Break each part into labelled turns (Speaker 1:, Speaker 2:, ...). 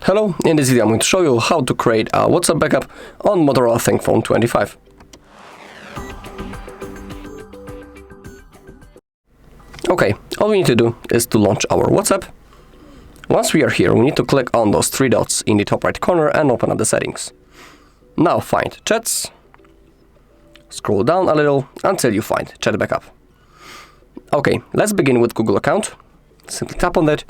Speaker 1: Hello, in this video I'm going to show you how to create a WhatsApp backup on Motorola ThinkPhone 25. Okay, all we need to do is to launch our WhatsApp. Once we are here, we need to click on those three dots in the top right corner and open up the settings. Now find Chats, scroll down a little until you find Chat Backup. Okay, let's begin with Google account. Simply tap on it.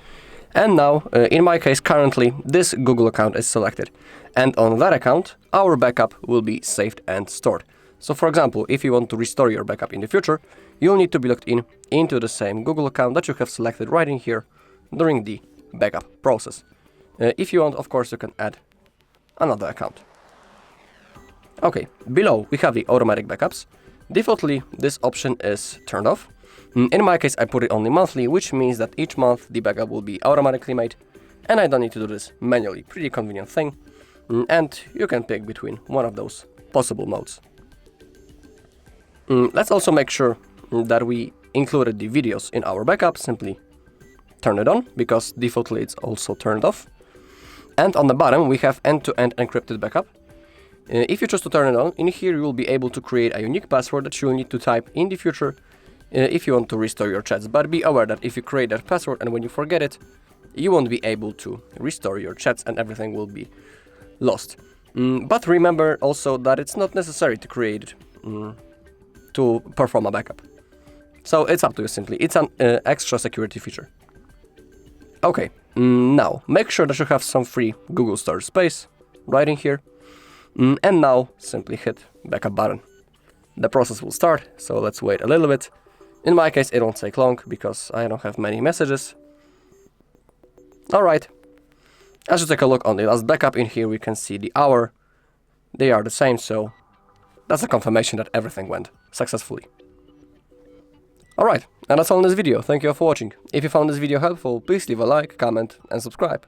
Speaker 1: And now, in my case, currently, this Google account is selected. And on that account, our backup will be saved and stored. So for example, if you want to restore your backup in the future, you'll need to be logged into the same Google account that you have selected right in here during the backup process. If you want, of course, you can add another account. Okay, below we have the automatic backups. Defaultly, this option is turned off. In my case, I put it only monthly, which means that each month the backup will be automatically made, and I don't need to do this manually. Pretty convenient thing, and you can pick between one of those possible modes. Let's also make sure that we included the videos in our backup. Simply turn it on, because defaultly it's also turned off. And on the bottom we have end-to-end encrypted backup. If you choose to turn it on, in here you will be able to create a unique password that you will need to type in the future if you want to restore your chats. But be aware that if you create that password and when you forget it, you won't be able to restore your chats and everything will be lost. But remember also that it's not necessary to create it to perform a backup. So it's up to you simply. It's an extra security feature. Okay, now make sure that you have some free Google storage space right in here. And now simply hit backup button. The process will start, so let's wait a little bit. In my case, it won't take long because I don't have many messages. Alright, as you take a look on the last backup in here, we can see the hour. They are the same, so that's a confirmation that everything went successfully. Alright, and that's all in this video. Thank you all for watching. If you found this video helpful, please leave a like, comment and subscribe.